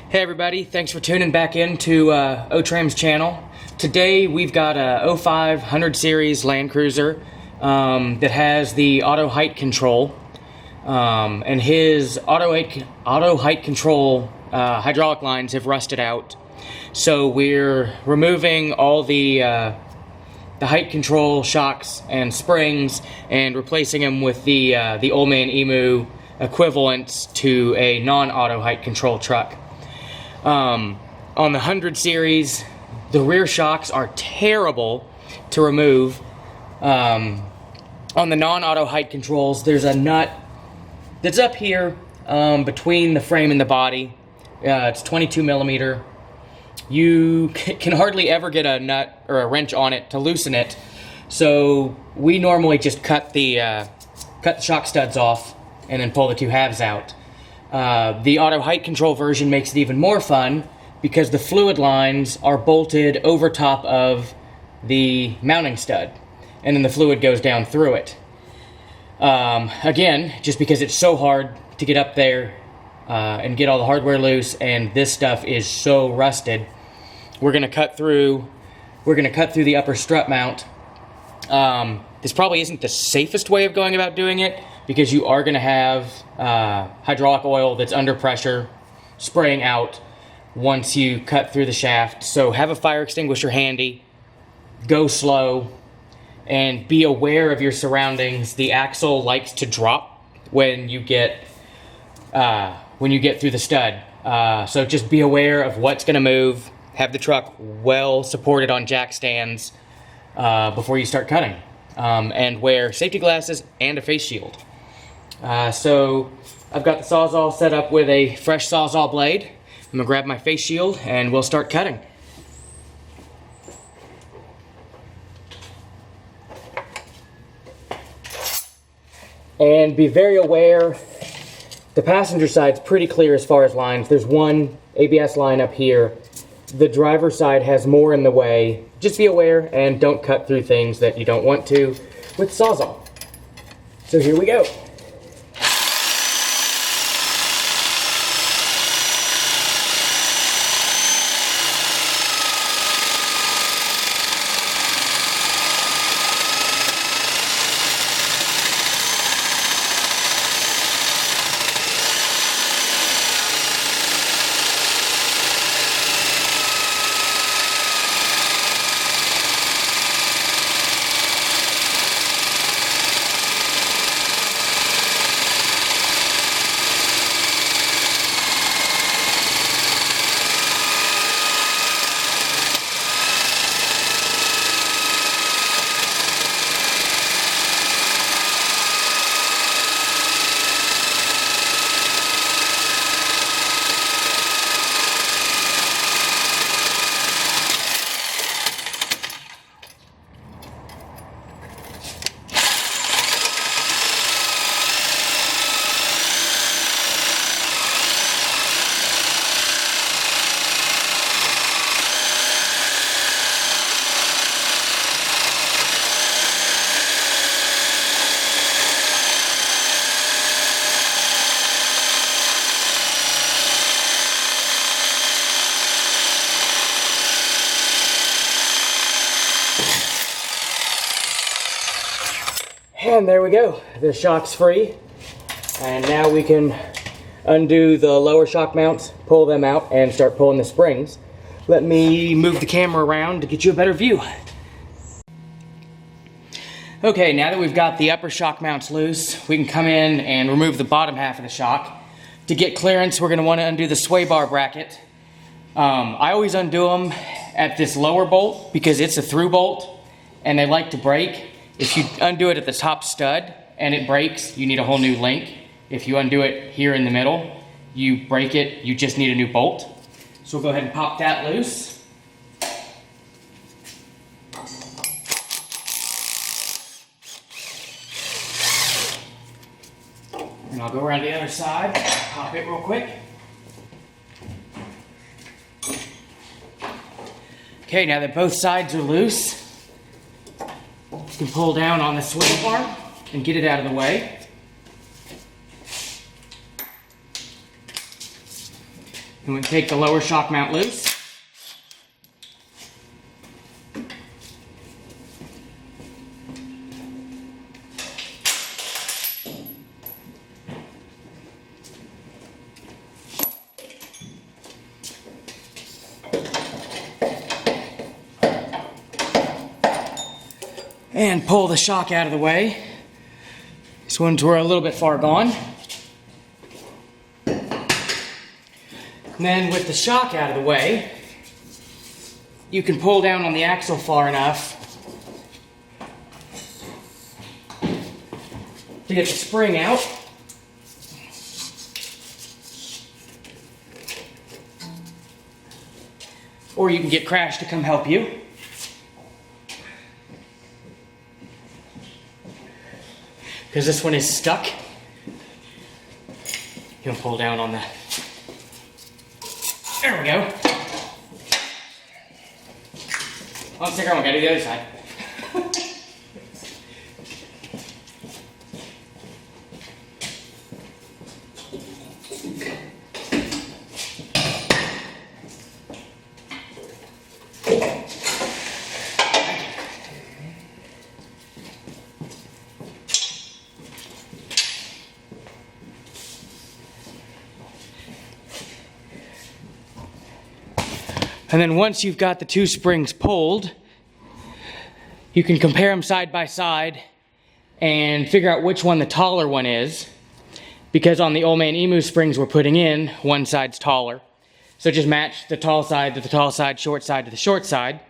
Hey everybody, thanks for tuning back into Otram's channel. Today we've got a 05 100 series Land Cruiser that has the auto height control, and his auto height control hydraulic lines have rusted out. So we're removing all the height control shocks and springs and replacing them with the Old Man Emu equivalents to a non-auto height control truck. On the 100 series, the rear shocks are terrible to remove. On the non-auto height controls, there's a nut that's up here between the frame and the body. It's 22 millimeter. You can hardly ever get a nut or a wrench on it to loosen it, so we normally just cut the shock studs off and then pull the two halves out. The auto height control version makes it even more fun because the fluid lines are bolted over top of the mounting stud, and then the fluid goes down through it. Again, just because it's so hard to get up there and get all the hardware loose, and this stuff is so rusted, we're gonna cut through the upper strut mount. This probably isn't the safest way of going about doing it, because you are going to have hydraulic oil that's under pressure spraying out once you cut through the shaft. So have a fire extinguisher handy, go slow, and be aware of your surroundings. The axle likes to drop when you get through the stud. So just be aware of what's going to move. Have the truck well supported on jack stands before you start cutting. And wear safety glasses and a face shield. So I've got the Sawzall set up with a fresh Sawzall blade. I'm going to grab my face shield and we'll start cutting. And be very aware, the passenger side's pretty clear as far as lines. There's one ABS line up here. The driver's side has more in the way. Just be aware and don't cut through things that you don't want to with Sawzall. So here we go. And there we go, the shock's free. And now we can undo the lower shock mounts, pull them out, and start pulling the springs. Let me move the camera around to get you a better view. Okay, now that we've got the upper shock mounts loose, we can come in and remove the bottom half of the shock. To get clearance, we're going to want to undo the sway bar bracket. I always undo them at this lower bolt because it's a through bolt and they like to break. If you undo it at the top stud and it breaks, you need a whole new link. If you undo it here in the middle, you break it, you just need a new bolt. So we'll go ahead and pop that loose. And I'll go around the other side, pop it real quick. Okay, now that both sides are loose, you can pull down on the sway bar and get it out of the way. And we'll take the lower shock mount loose. And pull the shock out of the way. These ones were a little bit far gone. And then with the shock out of the way, you can pull down on the axle far enough to get the spring out. Or you can get Crash to come help you. Because this one is stuck. You can pull down on the... There we go. I'll stick around, we gotta do the other side. And then once you've got the two springs pulled, you can compare them side by side and figure out which one the taller one is. Because on the Old Man Emu springs we're putting in, one side's taller. So just match the tall side to the tall side, short side to the short side,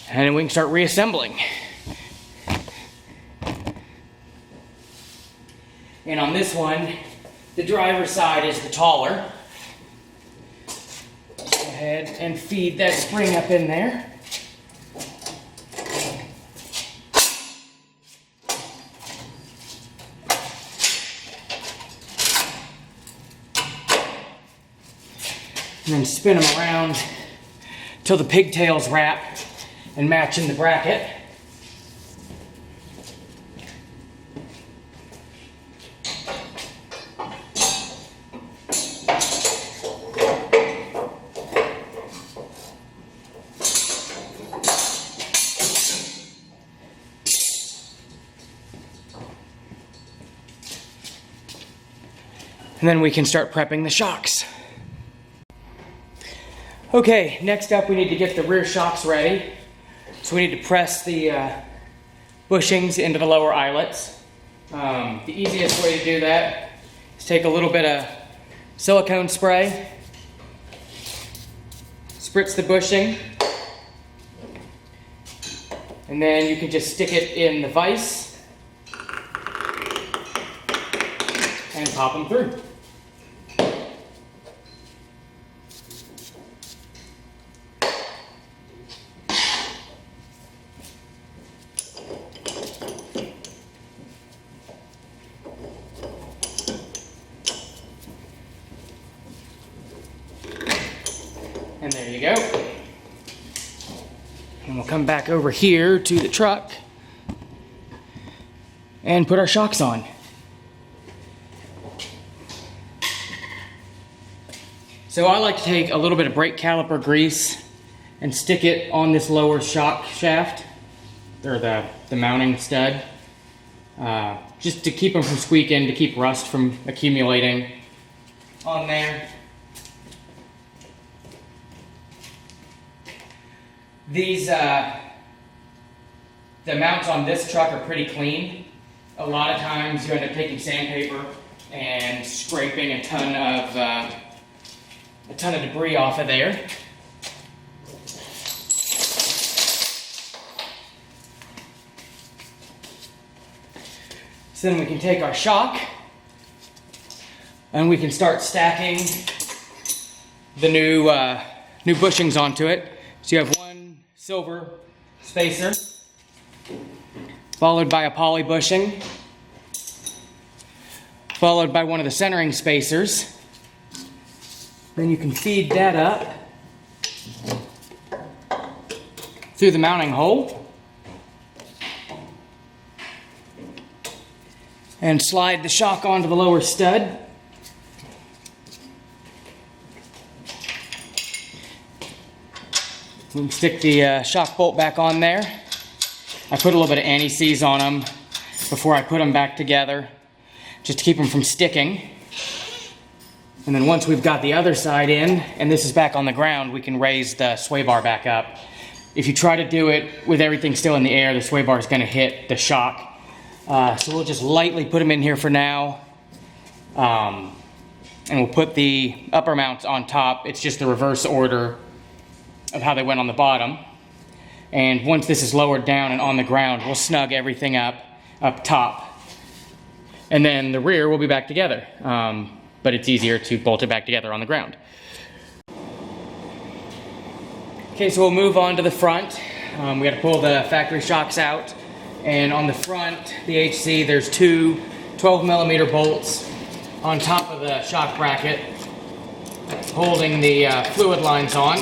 and then we can start reassembling. And on this one, the driver's side is the taller. Go ahead and feed that spring up in there. And then spin them around till the pigtails wrap and match in the bracket. And then we can start prepping the shocks. Okay, next up we need to get the rear shocks ready. So we need to press the bushings into the lower eyelets. The easiest way to do that is take a little bit of silicone spray, spritz the bushing, and then you can just stick it in the vise and pop them through. And there you go. And we'll come back over here to the truck and put our shocks on. So I like to take a little bit of brake caliper grease and stick it on this lower shock shaft, or the mounting stud, just to keep them from squeaking, to keep rust from accumulating on there. These, the mounts on this truck are pretty clean. A lot of times you end up taking sandpaper and scraping a ton of debris off of there. So then we can take our shock and we can start stacking the new bushings onto it. So you have one silver spacer, followed by a poly bushing, followed by one of the centering spacers. Then you can feed that up through the mounting hole and slide the shock onto the lower stud. We can stick the shock bolt back on there. I put a little bit of anti-seize on them before I put them back together, just to keep them from sticking. And then once we've got the other side in, and this is back on the ground, we can raise the sway bar back up. If you try to do it with everything still in the air, the sway bar is going to hit the shock. So we'll just lightly put them in here for now. And we'll put the upper mounts on top. It's just the reverse order of how they went on the bottom. And once this is lowered down and on the ground, we'll snug everything up top. And then the rear will be back together. But it's easier to bolt it back together on the ground. Okay, so we'll move on to the front. We got to pull the factory shocks out. And on the front, the AHC, there's two 12mm bolts on top of the shock bracket holding the fluid lines on.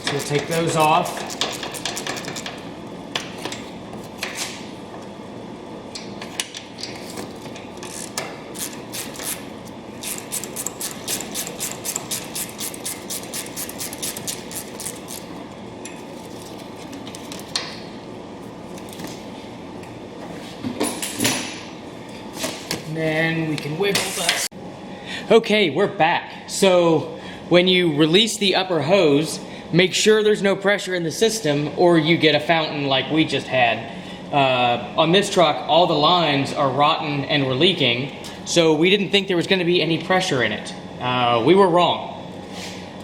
So we'll take those off. Then we can wiggle that. Okay, we're back. So when you release the upper hose, make sure there's no pressure in the system or you get a fountain like we just had. On this truck, all the lines are rotten and were leaking, so we didn't think there was going to be any pressure in it. We were wrong.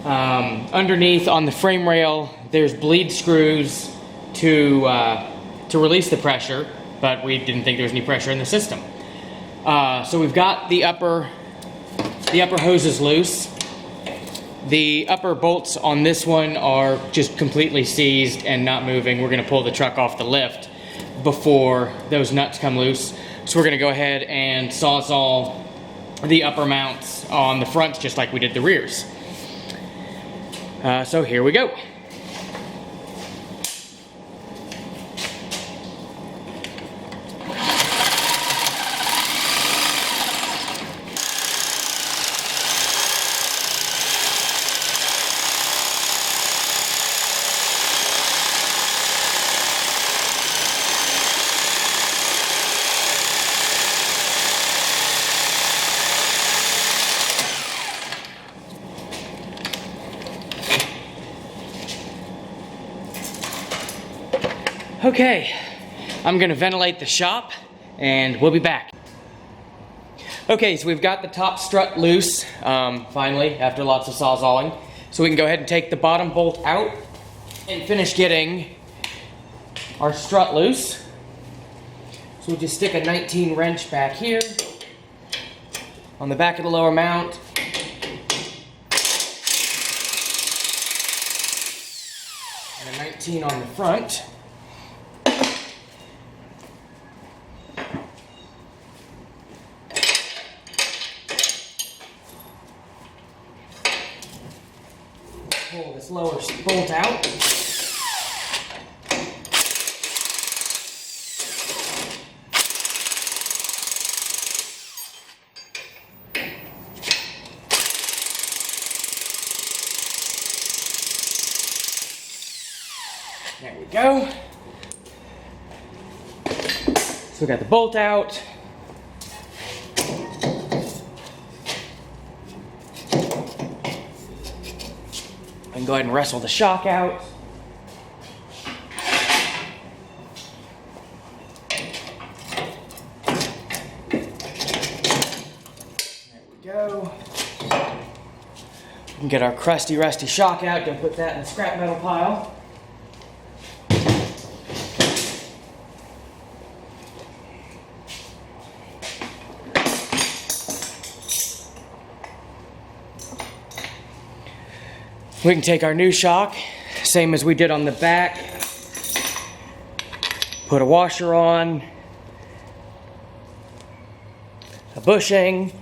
Underneath on the frame rail, there's bleed screws to release the pressure, but we didn't think there was any pressure in the system. So we've got the upper hoses loose. The upper bolts on this one are just completely seized and not moving. We're going to pull the truck off the lift before those nuts come loose. So we're going to go ahead and sawzall the upper mounts on the front just like we did the rears. So here we go. Okay, I'm gonna ventilate the shop and we'll be back. Okay, so we've got the top strut loose, finally, after lots of sawzalling. So we can go ahead and take the bottom bolt out and finish getting our strut loose. So we'll just stick a 19 wrench back here on the back of the lower mount. And a 19 on the front. Pull this lower bolt out. There we go. So we got the bolt out. I can go ahead and wrestle the shock out. There we go. We can get our crusty, rusty shock out. Don't put that in the scrap metal pile. We can take our new shock, same as we did on the back, put a washer on, a bushing,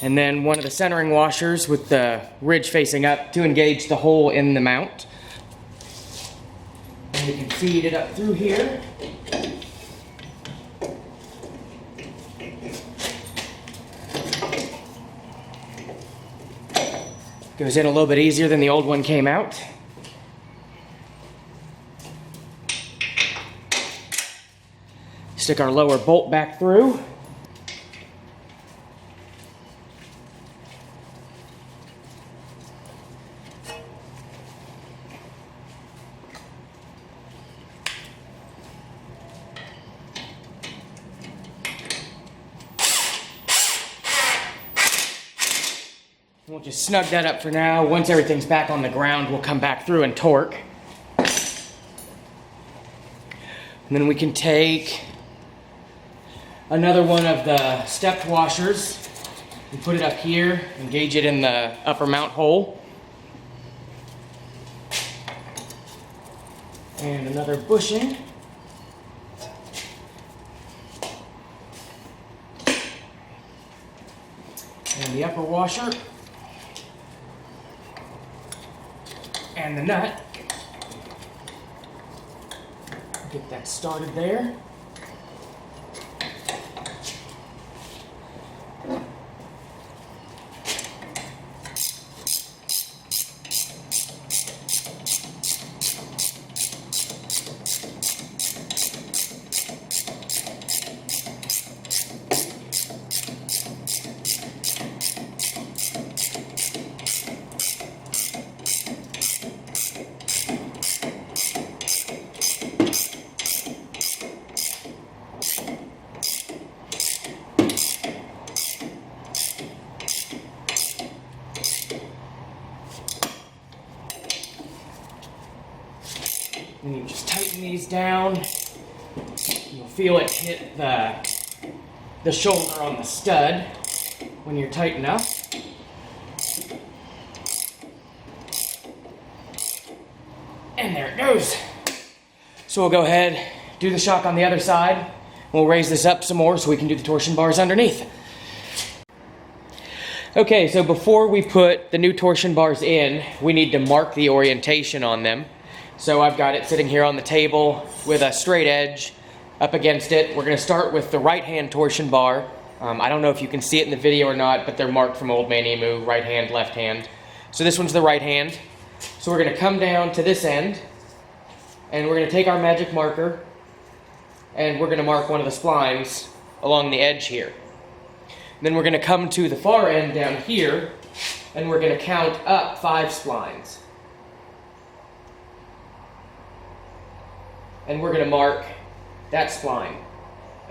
and then one of the centering washers with the ridge facing up to engage the hole in the mount. And we can feed it up through here. Goes in a little bit easier than the old one came out. Stick our lower bolt back through. We'll just snug that up for now. Once everything's back on the ground, we'll come back through and torque. And then we can take another one of the stepped washers and put it up here, engage it in the upper mount hole. And another bushing. And the upper washer. And the nut. Get that started there. And you just tighten these down. You'll feel it hit the shoulder on the stud when you're tight enough. And there it goes. So we'll go ahead, do the shock on the other side. We'll raise this up some more so we can do the torsion bars underneath. Okay, so before we put the new torsion bars in, we need to mark the orientation on them. So I've got it sitting here on the table with a straight edge up against it. We're going to start with the right-hand torsion bar. I don't know if you can see it in the video or not, but they're marked from Old Man Emu, right hand, left hand. So this one's the right hand. So we're going to come down to this end, and we're going to take our magic marker, and we're going to mark one of the splines along the edge here. Then we're going to come to the far end down here, and we're going to count up 5 splines. And we're going to mark that spline.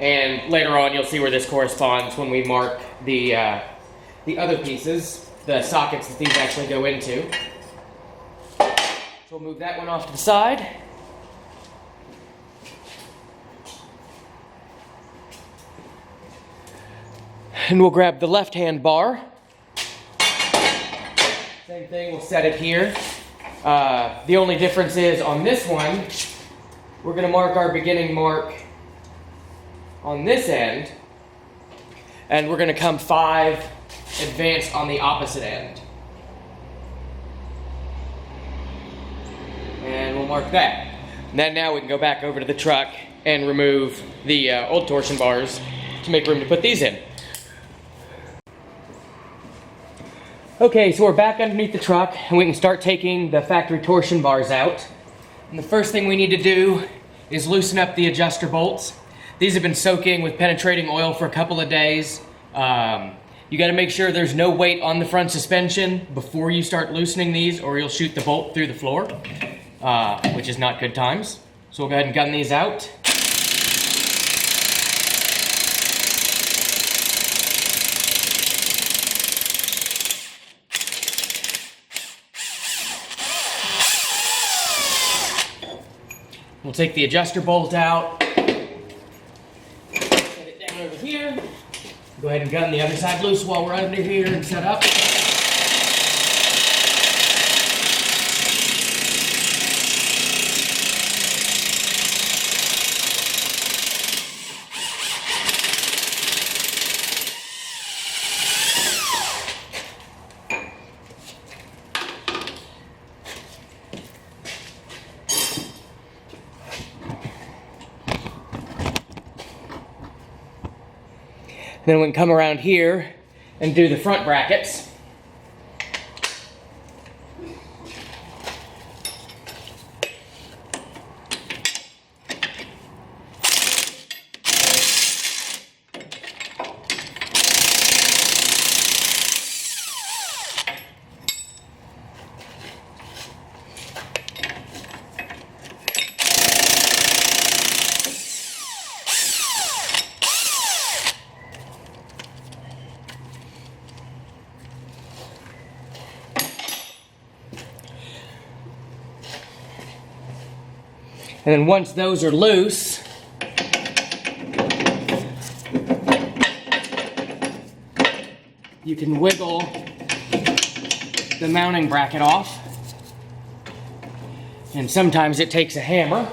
And later on you'll see where this corresponds when we mark the other pieces, the sockets that these actually go into. So we'll move that one off to the side. And we'll grab the left-hand bar. Same thing, we'll set it here. The only difference is on this one, we're going to mark our beginning mark on this end, and we're going to come 5 advanced on the opposite end. And we'll mark that. And then now we can go back over to the truck and remove the old torsion bars to make room to put these in. Okay, so we're back underneath the truck, and we can start taking the factory torsion bars out. And the first thing we need to do is loosen up the adjuster bolts. These have been soaking with penetrating oil for a couple of days. You got to make sure there's no weight on the front suspension before you start loosening these, or you'll shoot the bolt through the floor, which is not good times. So we'll go ahead and gun these out. We'll take the adjuster bolt out, set it down over here, go ahead and gun the other side loose while we're under here and set up. Then we can come around here and do the front brackets. And then once those are loose, you can wiggle the mounting bracket off. And sometimes it takes a hammer.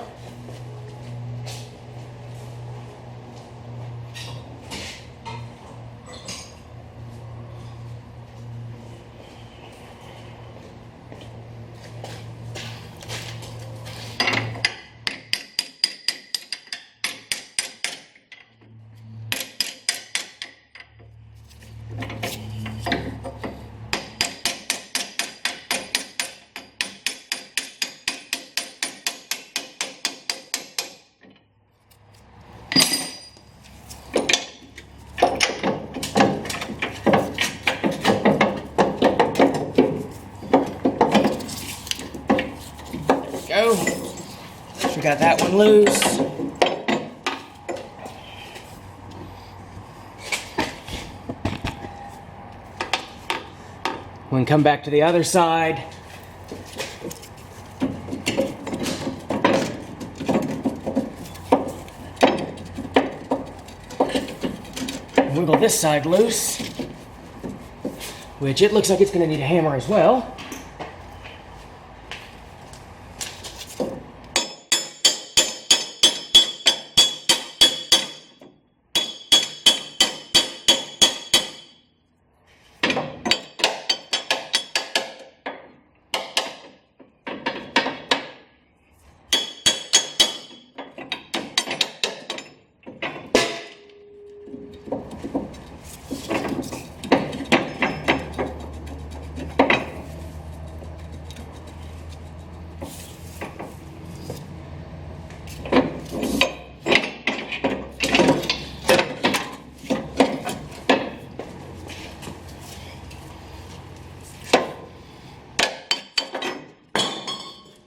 Go. We got that one loose. We can come back to the other side. Wiggle this side loose, which it looks like it's going to need a hammer as well.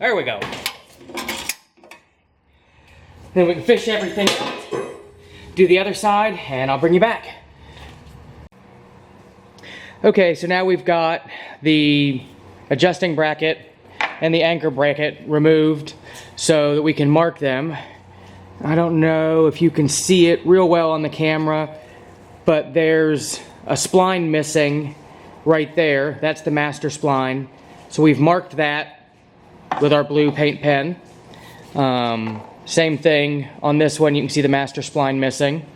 There we go. Then we can fish everything out, do the other side, and I'll bring you back. Okay, so now we've got the adjusting bracket and the anchor bracket removed so that we can mark them. I don't know if you can see it real well on the camera, but there's a spline missing right there. That's the master spline. So we've marked that with our blue paint pen. Same thing on this one, you can see the master spline missing.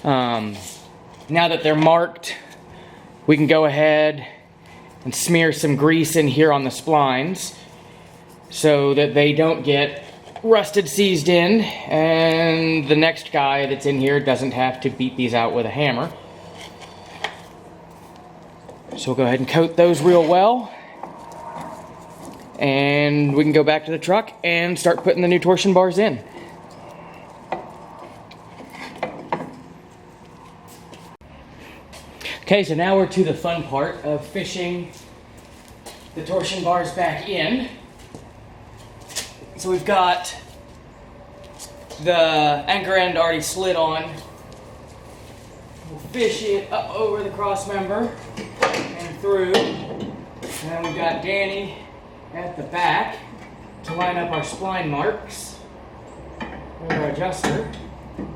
Now that they're marked, we can go ahead and smear some grease in here on the splines so that they don't get rusted seized in, and the next guy that's in here doesn't have to beat these out with a hammer. So we'll go ahead and coat those real well, and we can go back to the truck and start putting the new torsion bars in. Okay, so now we're to the fun part of fishing the torsion bars back in. So we've got the anchor end already slid on. We'll fish it up over the cross member and through. And then we've got Danny at the back to line up our spline marks. There's our adjuster.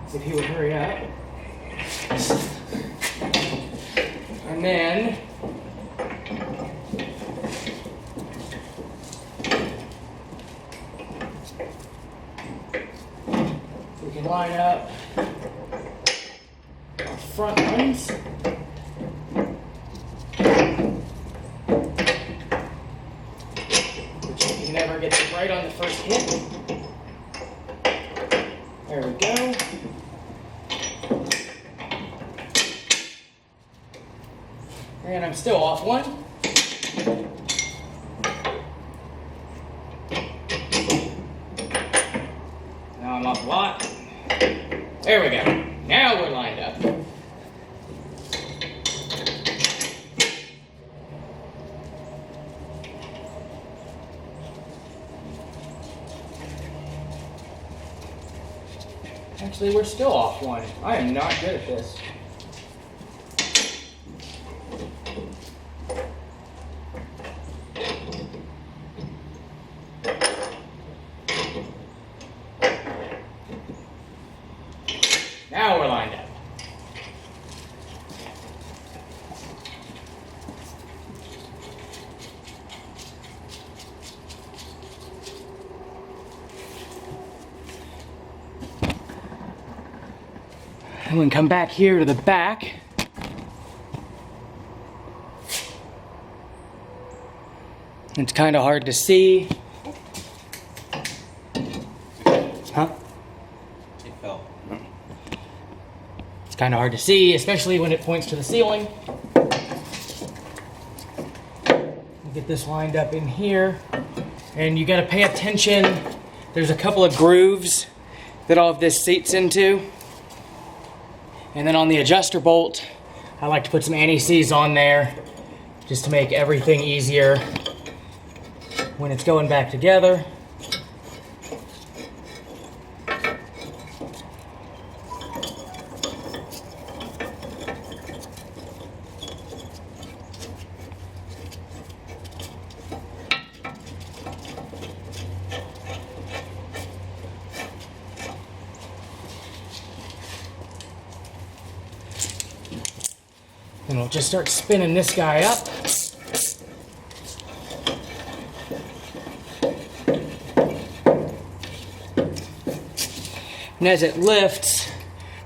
See if he would hurry up. And then we can line up our front ones. Which you can never get it right on the first hit. There we go. And I'm still off one. Now I'm off a lot. There we go. Now we're lined up. Actually, we're still off one. I am not good at this. And we can come back here to the back. It's kind of hard to see. Huh? It fell. It's kind of hard to see, especially when it points to the ceiling. We'll get this lined up in here. And you got to pay attention. There's a couple of grooves that all of this seats into. And then on the adjuster bolt, I like to put some AHCs on there just to make everything easier when it's going back together. And we'll just start spinning this guy up. And as it lifts,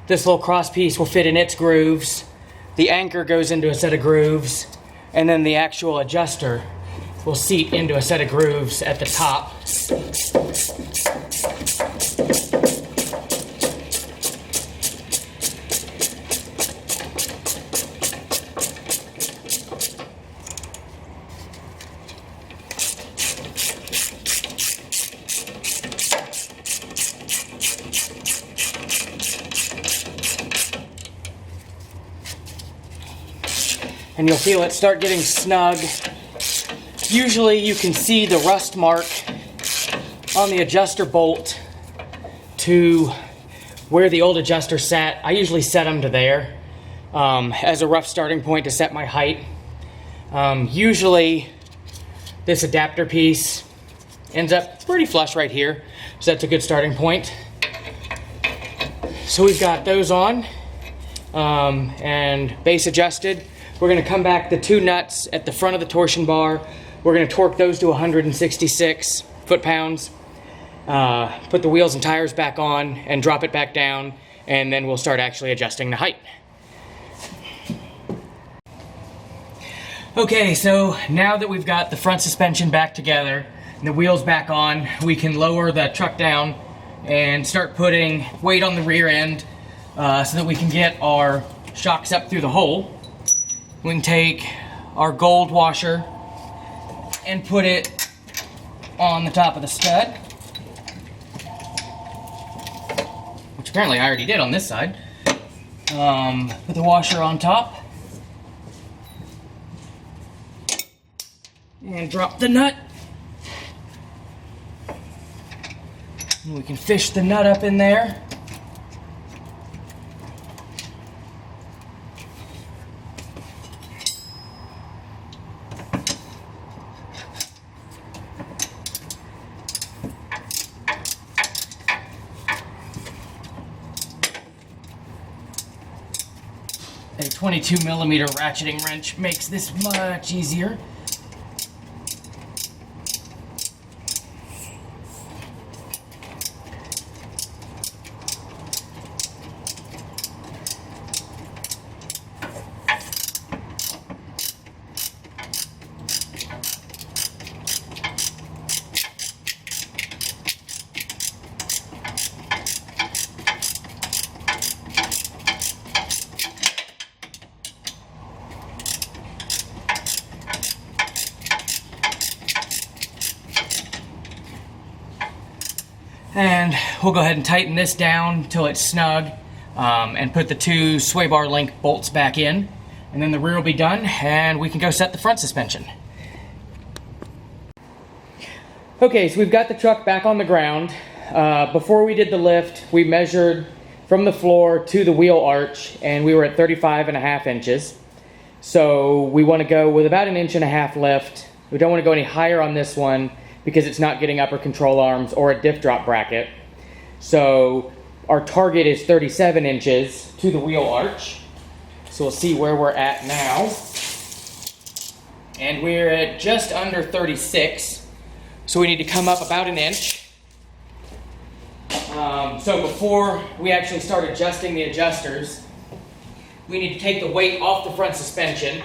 this little cross piece will fit in its grooves. The anchor goes into a set of grooves, and then the actual adjuster will seat into a set of grooves at the top. And you'll feel it start getting snug. Usually you can see the rust mark on the adjuster bolt to where the old adjuster sat. I usually set them to there as a rough starting point to set my height. Usually this adapter piece ends up pretty flush right here, so that's a good starting point. So we've got those on and base adjusted. We're going to come back the two nuts at the front of the torsion bar. We're going to torque those to 166 foot-pounds, put the wheels and tires back on, and drop it back down, and then we'll start actually adjusting the height. Okay, so now that we've got the front suspension back together and the wheels back on, we can lower the truck down and start putting weight on the rear end so that we can get our shocks up through the hole. We can take our gold washer and put it on the top of the stud, which apparently I already did on this side. Put the washer on top and drop the nut. And we can fish the nut up in there. A 22mm ratcheting wrench makes this much easier. And we'll go ahead and tighten this down till it's snug and put the two sway bar link bolts back in. And then the rear will be done and we can go set the front suspension. Okay, so we've got the truck back on the ground. Before we did the lift, we measured from the floor to the wheel arch and we were at 35.5 inches. So we want to go with about 1.5 inches lift. We don't want to go any higher on this one because it's not getting upper control arms or a diff drop bracket. So our target is 37 inches to the wheel arch. So we'll see where we're at now. And we're at just under 36. So we need to come up about 1 inch. So before we actually start adjusting the adjusters, we need to take the weight off the front suspension.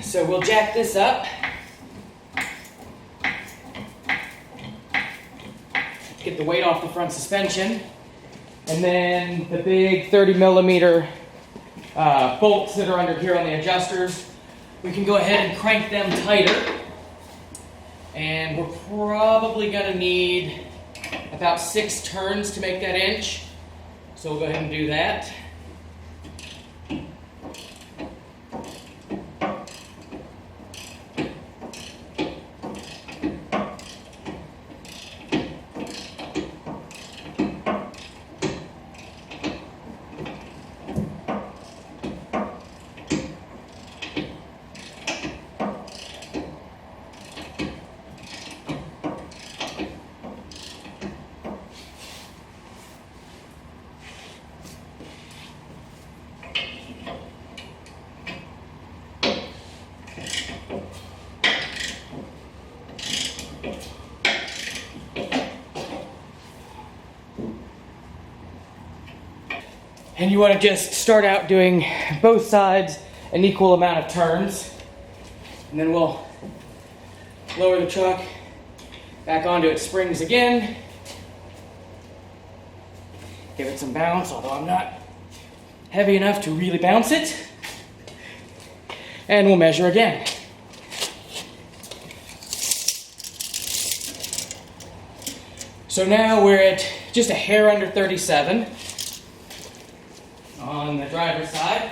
So we'll jack this up. Get the weight off the front suspension. And then the big 30 millimeter bolts that are under here on the adjusters, we can go ahead and crank them tighter. And we're probably going to need about 6 turns to make that inch. So we'll go ahead and do that. And you want to just start out doing both sides an equal amount of turns. And then we'll lower the truck back onto its springs again. Give it some bounce, although I'm not heavy enough to really bounce it. And we'll measure again. So now we're at just a hair under 37. On the driver's side,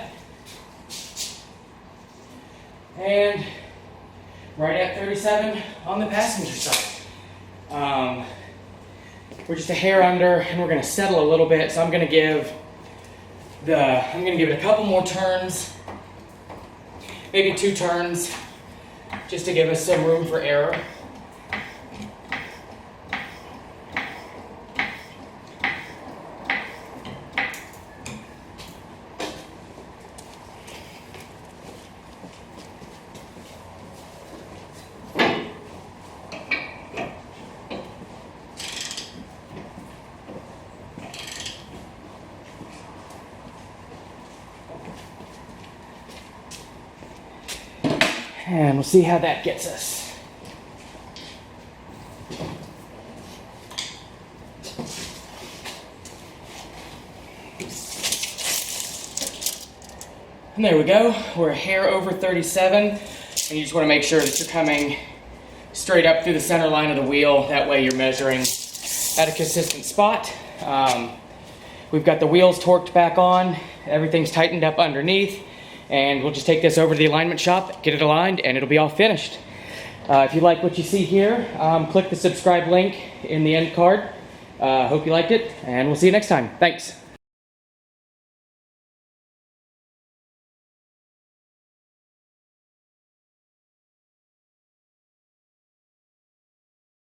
and right at 37 on the passenger side. We're just a hair under, and we're going to settle a little bit. So I'm going to give it a couple more turns, maybe 2 turns, just to give us some room for error. And we'll see how that gets us. And there we go. We're a hair over 37. And you just want to make sure that you're coming straight up through the center line of the wheel. That way you're measuring at a consistent spot. We've got the wheels torqued back on. Everything's tightened up underneath. And we'll just take this over to the alignment shop, get it aligned, and it'll be all finished. If you like what you see here, click the subscribe link in the end card. Hope you liked it, and we'll see you next time. Thanks.